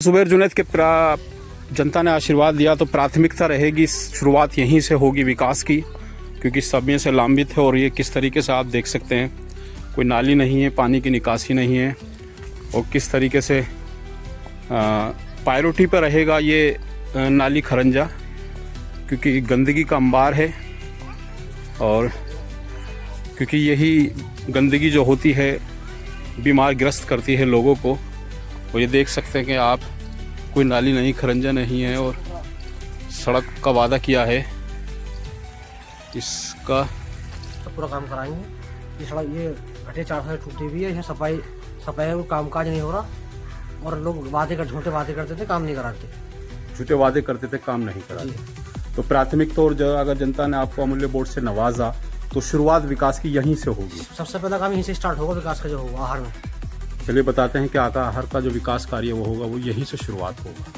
जुबैर जुनैद के जनता ने आशीर्वाद दिया तो प्राथमिकता रहेगी, शुरुआत यहीं से होगी विकास की, क्योंकि समय से लांबित है। और ये किस तरीके से आप देख सकते हैं, कोई नाली नहीं है, पानी की निकासी नहीं है, और किस तरीके से प्रायोरिटी पर रहेगा ये नाली खरंजा, क्योंकि गंदगी का अंबार है। और क्योंकि यही गंदगी जो होती है बीमार ग्रस्त करती है लोगों को। और ये देख सकते हैं कि आप, कोई नाली नहीं, खरंजा नहीं है, और सड़क का वादा किया है इसका पूरा काम कराएंगे। ये सड़क ये घटे 4 साल टूटी हुई है, सफाई को काम काज नहीं हो रहा, और लोग झूठे वादे करते थे, काम नहीं कराते, झूठे वादे करते थे, काम नहीं कराते। तो प्राथमिक तौर अगर जनता ने आपको अमूल्य वोट से नवाजा तो शुरुआत विकास की यहीं से होगी। सबसे पहला काम यहीं से स्टार्ट होगा विकास का, जो होगा आहार में। चलिए बताते हैं कि आहार का जो विकास कार्य वो होगा, वो यहीं से शुरुआत होगा।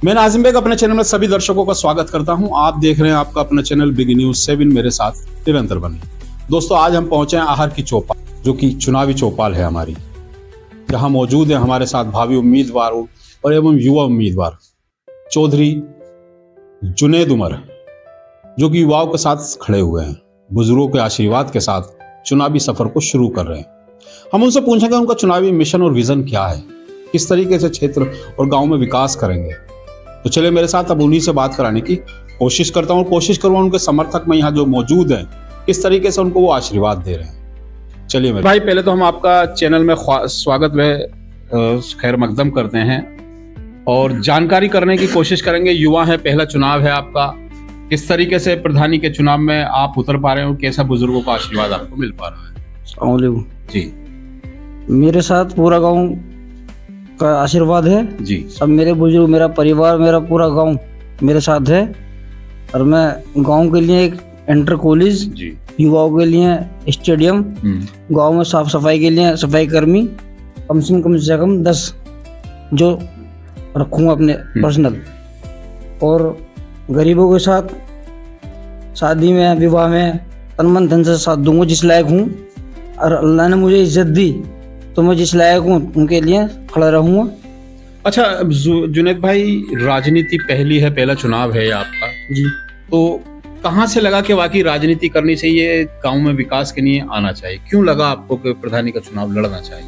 मैं नाजिम बेग अपने चैनल में सभी दर्शकों का स्वागत करता हूं। आप देख रहे हैं आपका अपना चैनल बिग न्यूज 7, मेरे साथ निरंतर बने। दोस्तों, आज हम पहुंचे हैं आहार की चौपाल, जो कि चुनावी चौपाल है हमारी, जहां मौजूद है हमारे साथ भावी उम्मीदवार और एवं युवा उम्मीदवार चौधरी जुनैद उमर, जो कि युवाओं के साथ खड़े हुए हैं, बुजुर्गों के आशीर्वाद के साथ चुनावी सफर को शुरू कर रहे हैं। हम उनसे पूछेंगे उनका चुनावी मिशन और विजन क्या है, किस तरीके से क्षेत्र और गाँव में विकास करेंगे। तो चलिए मेरे साथ अब उन्हीं से बात कराने की कोशिश करता हूँ, कोशिश करूँगा उनके समर्थक में यहाँ जो मौजूद हैं किस तरीके से उनको वो आशीर्वाद दे रहे हैं। चलिए मेरे भाई, पहले तो हम आपका चैनल में स्वागत व खैर मकदम करते हैं और जानकारी करने की कोशिश करेंगे। युवा है, पहला चुनाव है आपका, किस तरीके से प्रधानी के चुनाव में आप उतर पा रहे हैं और कैसा बुजुर्गों का आशीर्वाद आपको मिल पा रहा है। जी, मेरे साथ पूरा गाँव का आशीर्वाद है जी। सब मेरे बुजुर्ग, मेरा परिवार, मेरा पूरा गांव मेरे साथ है। और मैं गांव के लिए एक इंटर कॉलेज, युवाओं के लिए स्टेडियम, गांव में साफ सफाई के लिए सफाई कर्मी कम से कम 10 जो रखूंगा अपने पर्सनल। और गरीबों के साथ शादी में, विवाह में तन मन धन से साथ दूंगा जिस लायक हूँ। और अल्लाह ने मुझे इज्जत दी तो मैं जिस लायक हूँ उनके लिए खड़ा रहूंगा। अच्छा जुनैद भाई, राजनीति पहला चुनाव है आपका जी, तो कहाँ से लगा कि वाकई राजनीति करनी चाहिए, गांव में विकास के लिए आना चाहिए? क्यों लगा आपको कि प्रधानी का चुनाव लड़ना चाहिए?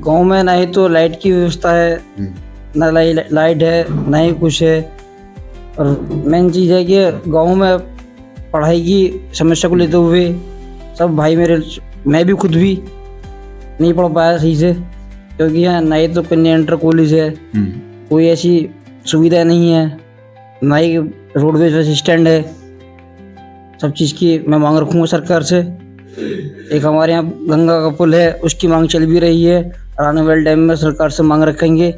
गांव में ना ही तो लाइट की व्यवस्था है, ना लाइट है, ना ही कुछ है। और मेन चीज़ है कि गांव में पढ़ाई की समस्या को लेते हुए सब भाई मेरे, मैं भी खुद भी नहीं पढ़ पाया सही से, क्योंकि यहाँ ना ही तो कन्या इंटर कॉलेज है, कोई ऐसी सुविधा नहीं है, ना ही रोडवेज बस स्टैंड है। सब चीज़ की मैं मांग रखूँगा सरकार से। एक हमारे यहाँ गंगा का पुल है, उसकी मांग चल भी रही है, और आने वाले टाइम में सरकार से मांग रखेंगे।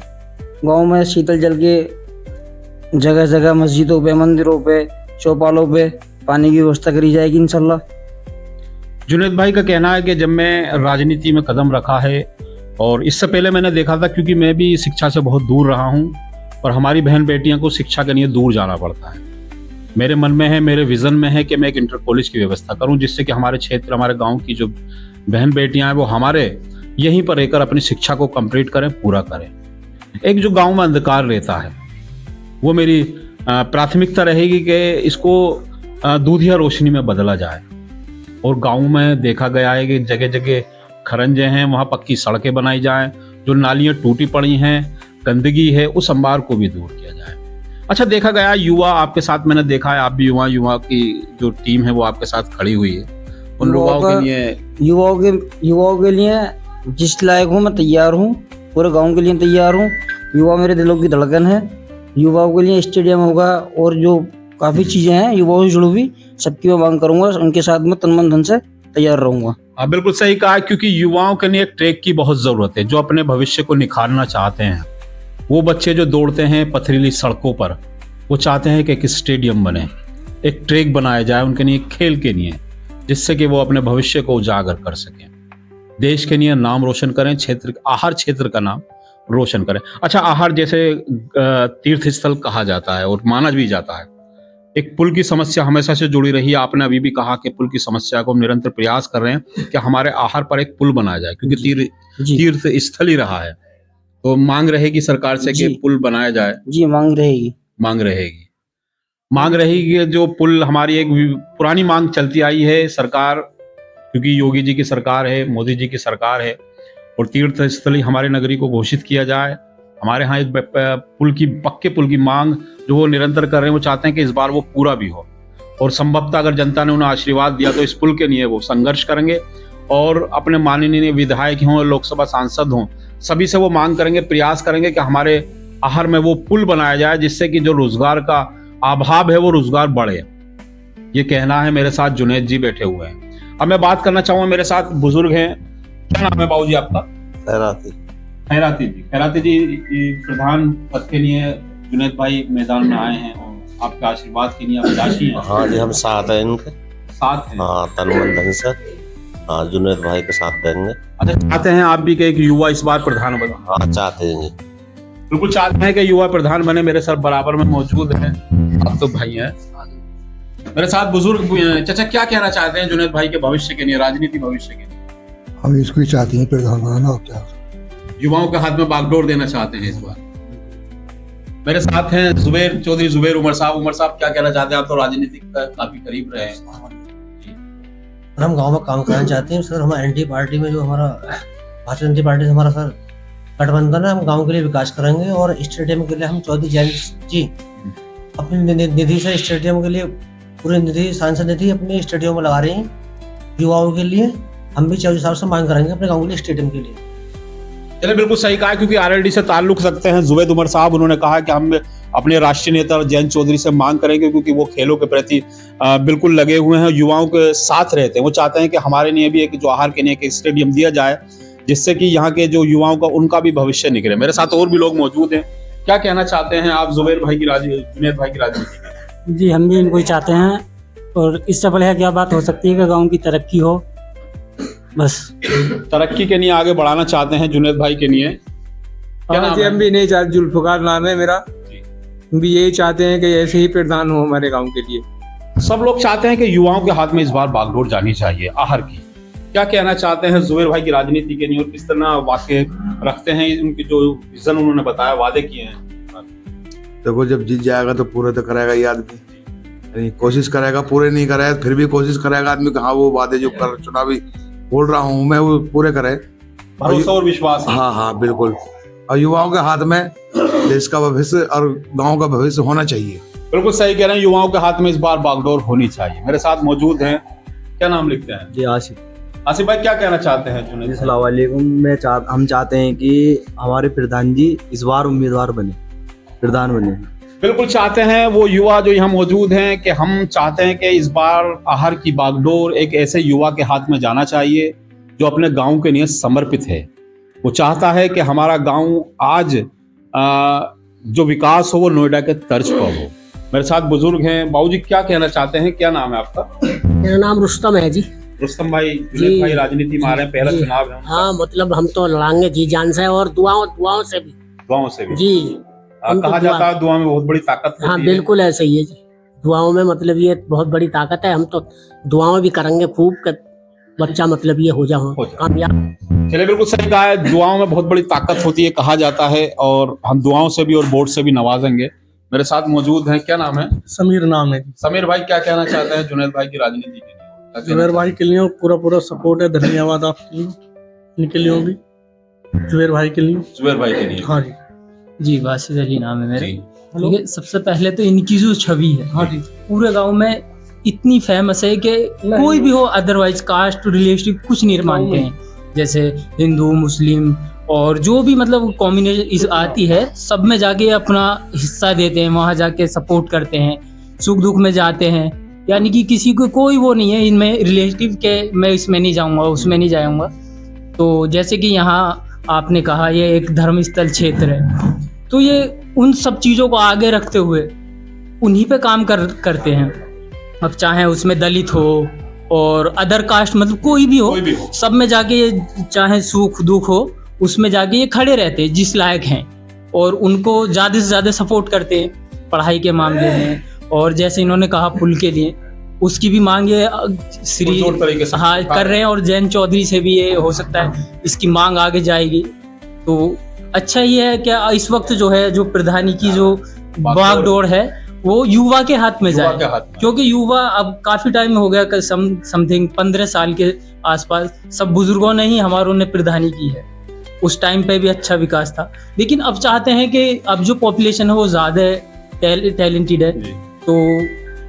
गांव में शीतल जल के जगह जगह मस्जिदों पे, मंदिरों पे, चौपालों पे पानी की व्यवस्था करी जाएगी इंशाल्लाह। जुनैद भाई का कहना है कि जब मैं राजनीति में कदम रखा है, और इससे पहले मैंने देखा था, क्योंकि मैं भी शिक्षा से बहुत दूर रहा हूँ और हमारी बहन बेटियों को शिक्षा के लिए दूर जाना पड़ता है। मेरे मन में है, मेरे विजन में है कि मैं एक इंटर कॉलेज की व्यवस्था करूँ, जिससे कि हमारे क्षेत्र, हमारे गाँव की जो बहन बेटियाँ हैं वो हमारे यहीं पर रहकर अपनी शिक्षा को कंप्लीट करें, पूरा करें। एक जो गाँव में अंधकार रहता है, वो मेरी प्राथमिकता रहेगी कि इसको दूधिया रोशनी में बदला जाए। और गाँव में देखा गया है कि जगह जगह खरंजे हैं, वहाँ पक्की सड़कें बनाई जाएं, जो नालियाँ टूटी पड़ी हैं, गंदगी है, उस अंबार को भी दूर किया जाए। अच्छा, देखा गया युवा आपके साथ, मैंने देखा है आप भी युवा की जो टीम है वो आपके साथ खड़ी हुई है। उन युवाओं के लिए जिस लायक हूँ मैं तैयार हूँ, पूरे गाँव के लिए तैयार हूँ। युवा मेरे दिलों की धड़कन है। युवाओं के लिए स्टेडियम होगा और जो काफ़ी चीज़ें हैं युवाओं से जुड़ी हुई, सबकी मैं मांग करूँगा। उनके साथ में तन मन धन से तैयार रहूंगा। हाँ बिल्कुल सही कहा, क्योंकि युवाओं के लिए एक ट्रैक की बहुत जरूरत है। जो अपने भविष्य को निखारना चाहते हैं, वो बच्चे जो दौड़ते हैं पथरीली सड़कों पर, वो चाहते हैं कि एक स्टेडियम बने, एक ट्रैक बनाया जाए उनके लिए, खेल के लिए, जिससे कि वो अपने भविष्य को उजागर कर सकें, देश के लिए नाम रोशन करें, आहार क्षेत्र का नाम रोशन करें। अच्छा, आहार जैसे तीर्थ स्थल कहा जाता है और माना भी जाता है, एक पुल की समस्या हमेशा से जुड़ी रही है। आपने अभी भी कहा कि पुल की समस्या को हम निरंतर प्रयास कर रहे हैं कि हमारे आहार पर एक पुल बनाया जाए, क्योंकि तीर्थ स्थल ही रहा है। तो मांग रहेगी सरकार से कि पुल बनाया जाए। जी, मांग रहेगी। जो पुल हमारी एक पुरानी मांग चलती आई है, सरकार, क्योंकि योगी जी की सरकार है, मोदी जी की सरकार है, और तीर्थ स्थली हमारे नगरी को घोषित किया जाए। हमारे यहाँ एक पक्के पुल की मांग जो वो निरंतर कर रहे हैं, वो चाहते हैं कि इस बार वो पूरा भी हो, और संभवतः अगर जनता ने उन्हें आशीर्वाद दिया तो इस पुल के लिए वो संघर्ष करेंगे, और अपने माननीय विधायक हों, लोकसभा सांसद हों, सभी से वो मांग करेंगे, प्रयास करेंगे कि हमारे आहार में वो पुल बनाया जाए, जिससे कि जो रोजगार का अभाव है वो रोजगार बढ़े। ये कहना है। मेरे साथ जुनैद जी बैठे हुए हैं। अब मैं बात करना चाहूंगा, मेरे साथ बुजुर्ग हैं। क्या नाम है बाबू जी आपका? खैराती जी प्रधान पद के लिए जुनैद भाई मैदान में आए हैं, और आपके आशीर्वाद के लिए अभिलाषी हैं। हाँ जी, हम साथ हैं इनके, साथ हैं। हाँ, तन मन धन से। हाँ, जुनैद भाई के साथ देंगे। अच्छा, चाहते हैं आप भी कि एक युवा इस बार प्रधान बने? हाँ, चाहते हैं जी, बिल्कुल चाहते हैं कि युवा प्रधान बने। मेरे सर बराबर में मौजूद हैं, आप तो भाई हैं। मेरे साथ बुजुर्ग भी हैं। चाचा, क्या कहना चाहते हैं जुनैद भाई के भविष्य के लिए, राजनीति भविष्य के लिए? हम इसको ही चाहते हैं प्रधान बनाना, और क्या। युवाओं के हाथ में बागडोर देना चाहते हैं इस बार। मेरे साथ हैं जुबैर चौधरी, जुबैर उमर साहब। उमर साहब, क्या कहना चाहते हैं? आप तो राजनीति का काफी करीब रहे हैं। हम गांव में काम करना चाहते हैं सर। हमारा एनडीए पार्टी में जो हमारा भारतीय जनता पार्टी से हमारा सर गठबंधन है, हम गांव के लिए विकास करेंगे, और स्टेडियम के लिए हम चौधरी जैन जी अपनी निधि से स्टेडियम के लिए पूरी निधि, सांसद निधि अपने स्टेडियम में लगा रहे हैं युवाओं के लिए। हम भी चौधरी साहब से मांग करेंगे अपने गाँव के लिए स्टेडियम के लिए। चलिए, बिल्कुल सही कहा, क्योंकि आरएलडी से ताल्लुक रखते हैं जुबैद उमर साहब। उन्होंने कहा कि हम अपने राष्ट्रीय नेता जयंत चौधरी से मांग करेंगे, क्योंकि वो खेलों के प्रति बिल्कुल लगे हुए हैं, युवाओं के साथ रहते हैं। वो चाहते हैं कि हमारे लिए भी एक जो आहार के लिए एक स्टेडियम दिया जाए, जिससे कि यहाँ के जो युवाओं का उनका भी भविष्य निकले। मेरे साथ और भी लोग मौजूद हैं। क्या कहना चाहते हैं आप जुनैद भाई की राजनीति? जी, हम भी इनको ही चाहते हैं, और इससे बढ़िया क्या बात हो सकती है कि गांव की तरक्की हो। बस तरक्की के लिए आगे बढ़ाना चाहते हैं जुनैद भाई के लिए। क्या नाम है? हम भी नहीं चाहते, जुल्फकार नाम है मेरा। हम भी यही चाहते हैं कि ऐसे ही प्रधान हो हमारे गांव के लिए। सब लोग चाहते हैं कि युवाओं के हाथ में इस बार बागडोर जानी चाहिए आहार की। क्या कहना चाहते हैं जुबैर भाई की राजनीति के लिए, और किस तरह वाक़े रखते हैं, उनकी जो विजन उन्होंने बताया, वादे किए हैं? देखो, जब जीत जाएगा तो पूरे तो करेगा ये आदमी, कोशिश करेगा, पूरे नहीं करेगा फिर भी कोशिश करेगा आदमी कि हाँ वो वादे जो कर चुनावी बोल रहा हूँ मैं वो पूरे करे। भरोसा और विश्वास। हाँ बिल्कुल। और युवाओं के हाथ में देश का भविष्य और गांव का भविष्य होना चाहिए। बिल्कुल सही कह रहे हैं, युवाओं के हाथ में इस बार बागडोर होनी चाहिए। मेरे साथ मौजूद हैं। क्या नाम लिखते हैं? जी, आसिफ भाई, क्या कहना चाहते हैं जुनैद? अस्सलाम वालेकुम। हम चाहते हैं कि हमारे प्रधान जी इस बार उम्मीदवार बने, प्रधान बने। बिल्कुल चाहते हैं वो युवा जो यहाँ मौजूद हैं, कि हम चाहते हैं कि इस बार आहार की बागडोर एक ऐसे युवा के हाथ में जाना चाहिए जो अपने गांव के लिए समर्पित है। वो चाहता है कि हमारा गांव आज जो विकास हो वो नोएडा के तर्ज पर हो। मेरे साथ बुजुर्ग हैं। बाबूजी, क्या कहना चाहते हैं? क्या नाम है आपका? मेरा नाम रुस्तम है जी। रुस्तम भाई, जुनैद भाई राजनीति में आ रहे हैं, पहला चुनाव है। हाँ, मतलब हम तो लड़ाएंगे जी जान से, और दुआओं से भी। दुआओं से भी जी। कहा जाता है दुआ में बहुत बड़ी ताकत होती है। हाँ, बिल्कुल ऐसा ही है जी। दुआओं में मतलब ये बहुत बड़ी ताकत है। हम तो दुआओं भी करेंगे खूब कि बच्चा मतलब ये हो जाओ कामयाब। चलिए, बिल्कुल सही कहा है, दुआओं में बहुत बड़ी ताकत होती है कहा जाता है, और हम दुआओं से भी और वोट से भी नवाजेंगे। मेरे साथ मौजूद हैं। क्या नाम है? समीर नाम है। समीर भाई, क्या कहना चाहते हैं जुनैद भाई की राजनीति के लिए? जुबैर भाई के लिए पूरा सपोर्ट है। धन्यवाद आपके लिए, इनके लिए भी, जुबैर भाई के लिए। जुबैर भाई के लिए। हाँ जी। जी, वासिद अली नाम है मेरा। ठीक है, सबसे पहले तो इनकी जो छवि है, हाँ जी, पूरे गांव में इतनी फेमस है कि कोई भी हो, अदरवाइज कास्ट रिलेटिव कुछ नहीं मानते हैं। जैसे हिंदू, मुस्लिम और जो भी मतलब कॉम्बिनेशन आती है, सब में जाके अपना हिस्सा देते हैं, वहाँ जाके सपोर्ट करते हैं, सुख दुख में जाते हैं। यानी कि किसी को कोई वो नहीं है इनमें रिलेटिव के मैं इसमें नहीं जाऊंगा उसमें नहीं जाऊंगा। तो जैसे कि यहाँ आपने कहा ये एक धर्मस्थल क्षेत्र है, तो ये उन सब चीज़ों को आगे रखते हुए उन्हीं पे काम करते हैं। अब चाहे उसमें दलित हो और अदर कास्ट, मतलब कोई भी हो, सब में जाके ये चाहे सुख दुख हो उसमें जाके ये खड़े रहते हैं जिस लायक हैं, और उनको ज़्यादा से ज़्यादा सपोर्ट करते हैं पढ़ाई के मामले में। और जैसे इन्होंने कहा पुल के लिए, उसकी भी मांग ये श्री हाँ कर रहे हैं, और जैन चौधरी से भी ये हो सकता है इसकी मांग आगे जाएगी। तो अच्छा ये है क्या इस वक्त जो है जो प्रधानी की जो बागडोर है वो युवा के हाथ में जाए, क्योंकि युवा अब काफी टाइम हो गया, समथिंग 15 साल के आसपास सब बुजुर्गों ने ही हमारों ने प्रधानी की है। उस टाइम पे भी अच्छा विकास था, लेकिन अब चाहते हैं कि अब जो पॉपुलेशन है वो ज्यादा टैलेंटेड है, तो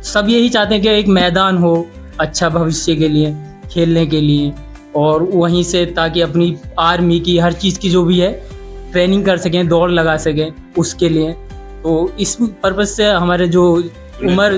सब यही चाहते हैं कि एक मैदान हो अच्छा भविष्य के लिए खेलने के लिए, और वहीं से ताकि अपनी आर्मी की हर चीज़ की जो भी है ट्रेनिंग कर सकें, दौड़ लगा सकें उसके लिए। तो इस पर्पज से हमारे जो उमर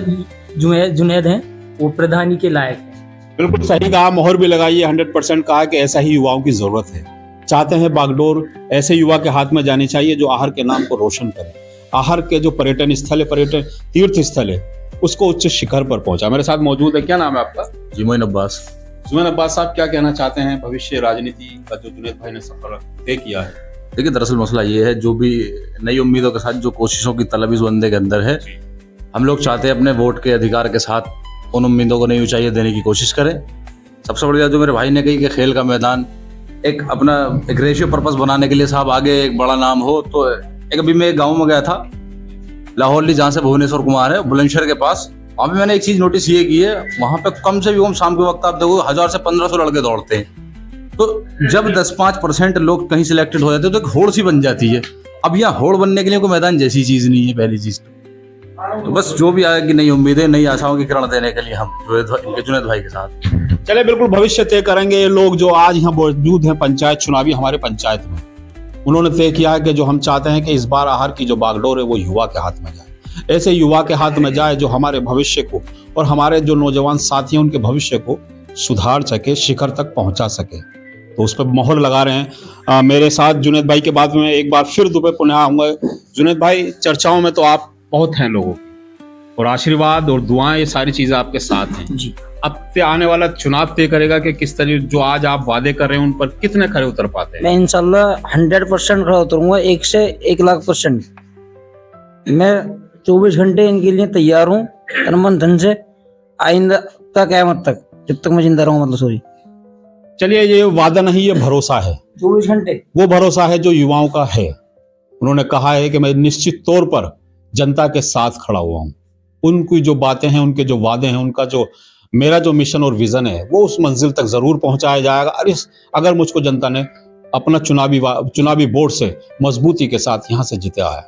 जुनैद हैं वो प्रधानी के लायक हैं। बिल्कुल सही कहा, मोहर भी लगाइए, 100% कहा कि ऐसा ही युवाओं की जरूरत है। चाहते हैं बागडोर ऐसे युवा के हाथ में जानी चाहिए जो आहर के नाम को रोशन करे, आहर के जो पर्यटन स्थल है, पर्यटन तीर्थ स्थल है, उसको उच्च शिखर पर पहुंचा। मेरे साथ मौजूद है, क्या नाम है आपका? जुमैन अब्बास। जुमैन अब्बास साहब, क्या कहना चाहते हैं भविष्य राजनीति का जो जुनैद भाई ने सफर तय किया है? देखिए, दरअसल मसला ये है, जो भी नई उम्मीदों के साथ जो कोशिशों की तलब इस बंदे के अंदर है, हम लोग चाहते हैं अपने वोट के अधिकार के साथ उन उम्मीदों को नई ऊंचाइयां देने की कोशिश करें। सबसे बड़ी बात जो मेरे भाई ने कही कि खेल का मैदान एक अपना एक रेशियो पर्पस बनाने के लिए साहब आगे एक बड़ा नाम हो, तो एक अभी मैं एक गाँव में गया था लाहौर, जहाँ से भुवनेश्वर कुमार है, बुलंदशहर के पास। वहाँ पे मैंने एक चीज़ नोटिस ये की है, वहाँ पे कम से कम शाम के वक्त आप देखो 1000 से 1500 लड़के दौड़ते हैं। तो जब 10-5% लोग कहीं सिलेक्टेड हो जाते हैं तो एक होड़ सी बन जाती है। अब यहाँ होड़ बनने के लिए कोई मैदान जैसी चीज़ नहीं है, पहली चीज़ तो बस जो भी आएगी नई उम्मीदें, नई आशाओं की किरण देने के लिए हम जुनैद भाई के साथ चले। बिल्कुल भविष्य तय करेंगे ये लोग जो आज यहाँ मौजूद हैं पंचायत चुनावी हमारे पंचायत में। उन्होंने तय किया है कि जो हम चाहते हैं कि इस बार आहर की जो बागडोर है वो युवा के हाथ में जाए, ऐसे युवा के हाथ में जाए जो हमारे भविष्य को और हमारे जो नौजवान साथी हैं उनके भविष्य को सुधार सके, शिखर तक पहुंचा सके। तो उस पर मोहर लगा रहे हैं। मेरे साथ जुनैद भाई के बाद में एक बार फिर दुबई पुनः आऊंगा। जुनैद भाई, चर्चाओं में तो आप बहुत हैं लोगों की, और आशीर्वाद और दुआएं ये सारी चीजें आपके साथ हैं जी। अब से आने वाला चुनाव तय करेगा कि किस तरह जो आज आप वादे कर रहे हैं उन पर कितने खरे उतर पाते हैं। मैं इंशाल्लाह 100% खड़ा उतरूंगा, 1 से 1 लाख %। मैं 24 घंटे इनके लिए तैयार हूँ, तन मन धन से, आइंदा तक क़यामत तक, जब तक मैं जिंदा रहूँ, मतलब सॉरी। चलिए, ये वादा नहीं, ये भरोसा है। 24 घंटे वो भरोसा है जो युवाओं का है। उन्होंने कहा है कि मैं निश्चित तौर पर जनता के साथ खड़ा हुआ हूँ। उनकी जो बातें हैं, उनके जो वादे हैं, उनका जो मेरा जो मिशन और विजन है वो उस मंजिल तक जरूर पहुंचाया जाएगा। अगर मुझको जनता ने अपना चुनावी बोर्ड से मजबूती के साथ यहाँ से जिताया है।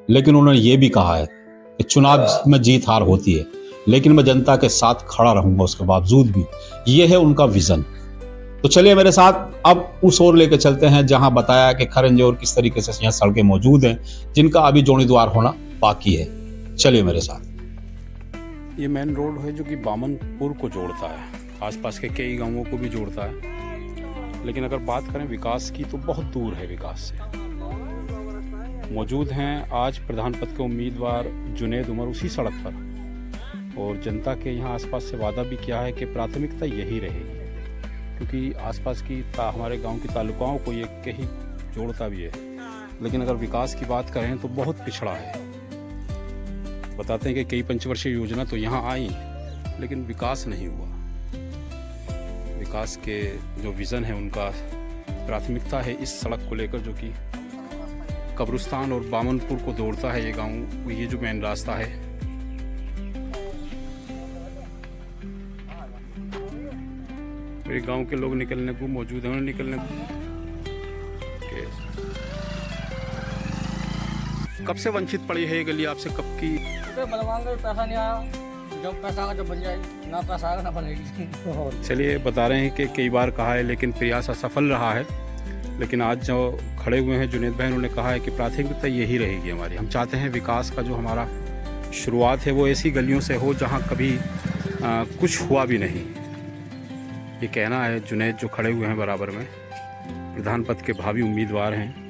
लेकिन उन्होंने ये भी कहा है कि चुनाव में जीत हार होती है, लेकिन मैं जनता के साथ खड़ा रहूंगा उसके बावजूद भी। ये है उनका विजन। तो चलिए मेरे साथ अब उस ओर लेके चलते हैं जहां बताया कि खरंजे और किस तरीके से यहाँ सड़कें मौजूद हैं जिनका अभी जोड़ीद्वार होना बाकी है। चलिए मेरे साथ। ये मेन रोड है जो कि बामनपुर को जोड़ता है, आसपास के कई गांवों को भी जोड़ता है। लेकिन अगर बात करें विकास की तो बहुत दूर है विकास से। मौजूद हैं आज प्रधान पद के उम्मीदवार जुनैद उमर उसी सड़क पर, और जनता के यहाँ आसपास से वादा भी किया है कि प्राथमिकता यही रहेगी, क्योंकि आसपास की हमारे गांव की तालुकाओं को ये कहीं जोड़ता भी है। लेकिन अगर विकास की बात करें तो बहुत पिछड़ा है। बताते हैं कि कई पंचवर्षीय योजना तो यहाँ आई, लेकिन विकास नहीं हुआ। विकास के जो विज़न है उनका प्राथमिकता है इस सड़क को लेकर, जो कि कब्रिस्तान और बामनपुर को जोड़ता है ये गांव। ये जो मेन रास्ता है, मेरे गांव के लोग निकलने को मौजूद हैं, निकलने के कब से वंचित पड़ी है ये गली आपसे? कब की? पैसा नहीं आया, जब पैसा आएगा जब बन जाएगी, ना पैसा आएगा ना बनेगी। चलिए, बता रहे हैं कि कई बार कहा है लेकिन प्रयास असफल रहा है। लेकिन आज जो खड़े हुए हैं जुनैद भाई, उन्होंने कहा है कि प्राथमिकता यही रहेगी हमारी। हम चाहते हैं विकास का जो हमारा शुरुआत है वो ऐसी गलियों से हो जहाँ कभी कुछ हुआ भी नहीं। ये कहना है जुनैद जो खड़े हुए हैं बराबर में, प्रधान पद के भावी उम्मीदवार हैं।